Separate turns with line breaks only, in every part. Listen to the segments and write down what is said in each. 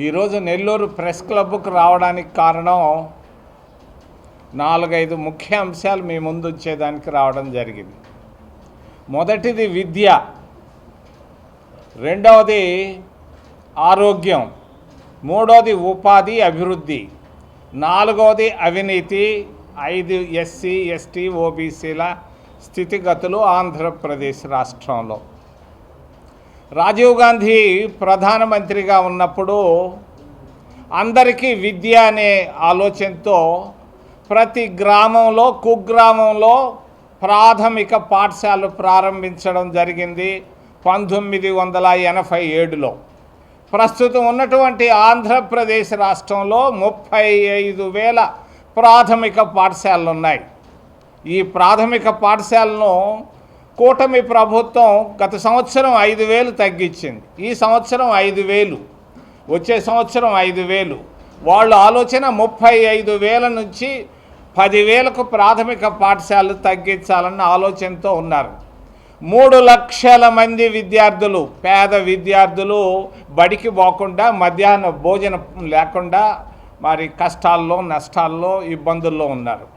ఈరోజు నెల్లూరు ప్రెస్ క్లబ్కు రావడానికి కారణం 4-5 ముఖ్య అంశాలు మీ ముందు ఉంచేదానికి రావడం జరిగింది. మొదటిది విద్య, రెండవది ఆరోగ్యం, మూడవది ఉపాధి అభివృద్ధి, నాలుగవది అవినీతి, 5 ఎస్సీ ఎస్టీ ఓబీసీల స్థితిగతులు ఆంధ్రప్రదేశ్ రాష్ట్రంలో. రాజీవ్ గాంధీ ప్రధానమంత్రిగా ఉన్నప్పుడు అందరికీ విద్య అనే ఆలోచనతో ప్రతి గ్రామంలో కుగ్రామంలో ప్రాథమిక పాఠశాలలు ప్రారంభించడం జరిగింది 1987లో. ప్రస్తుతం ఉన్నటువంటి ఆంధ్రప్రదేశ్ రాష్ట్రంలో 35,000 ప్రాథమిక పాఠశాలలు ఉన్నాయి. ఈ ప్రాథమిక పాఠశాలను కూటమి ప్రభుత్వం గత సంవత్సరం 5,000 తగ్గించింది. ఈ సంవత్సరం 5,000, వచ్చే సంవత్సరం 5,000. వాళ్ళ ఆలోచన 35,000 నుంచి 10,000కు ప్రాథమిక పాఠశాలలు తగ్గించాలన్న ఆలోచనతో ఉన్నారు. 3 లక్షల మంది విద్యార్థులు, పేద విద్యార్థులు బడికి పోకుండా మధ్యాహ్న భోజనం లేకుండా మరి కష్టాల్లో నష్టాల్లో ఇబ్బందుల్లో ఉన్నారు.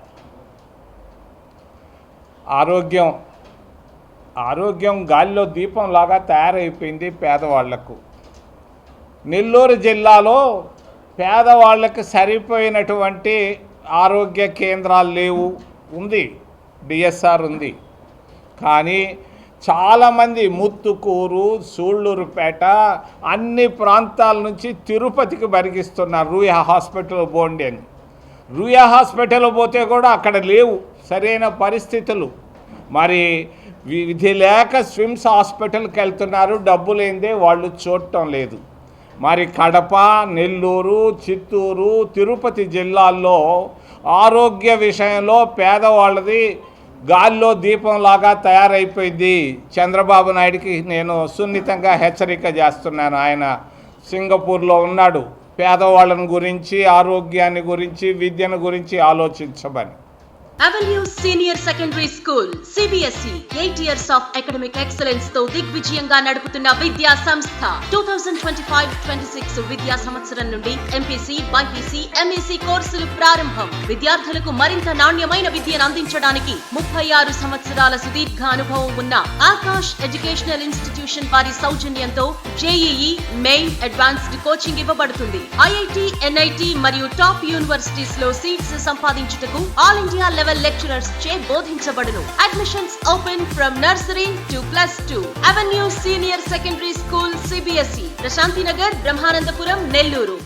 ఆరోగ్యం గాలిలో దీపంలాగా తయారైపోయింది పేదవాళ్లకు. నెల్లూరు జిల్లాలో పేదవాళ్ళకి సరిపోయినటువంటి ఆరోగ్య కేంద్రాలు లేవు. ఉంది, డిఎస్ఆర్ ఉంది, కానీ చాలామంది ముత్తుకూరు, సూళ్ళూరుపేట అన్ని ప్రాంతాల నుంచి తిరుపతికి బరిగిస్తున్నారు. రూయా హాస్పిటల్ పోండి అని. రూయా హాస్పిటల్ పోతే కూడా అక్కడ లేవు సరైన పరిస్థితులు. మరి విధి లేక స్విమ్స్ హాస్పిటల్కి వెళ్తున్నారు, డబ్బు లేనిదే వాళ్ళు చూడటం లేదు. మరి కడప, నెల్లూరు, చిత్తూరు, తిరుపతి జిల్లాల్లో ఆరోగ్య విషయంలో పేదవాళ్ళది గాల్లో దీపంలాగా తయారైపోయింది. చంద్రబాబు నాయుడికి నేను సున్నితంగా హెచ్చరిక చేస్తున్నాను. ఆయన సింగపూర్లో ఉన్నాడు. పేదవాళ్ళని గురించి, ఆరోగ్యాన్ని గురించి, విద్యను గురించి ఆలోచించమని.
Avenue Senior Secondary School CBSE 8 years of academic excellence తో దిగ్విజయంగా నడుపుతున్న విద్యా సంస్థ. 2025-26 విద్యా సంవత్సరం నుండి MPC, BPC, MEC కోర్సులు ప్రారంభం. విద్యార్థులకు మరింత నాణ్యమైన విద్యను అందించడానికి 36 సంవత్సరాల సుదీర్ఘ అనుభవం ఉన్న ఆకాష్ ఎడ్యుకేషనల్ ఇన్స్టిట్యూషన్ వారి సౌజన్యంతో JEE, మెయిన్, అడ్వాన్స్డ్ కోచింగ్ ఇవ్వబడుతుంది. IIT, NIT మరియు టాప్ యూనివర్సిటీస్ లో సీట్స్ సంపాదించుటకు ఆల్ ఇండియా లెవెల్ లెక్చరర్స్ చే బోధించబడును. Admissions open from nursery to +2. Avenue Senior Secondary School CBSE, Prashanti Nagar, Brahmanandapuram, Nellore.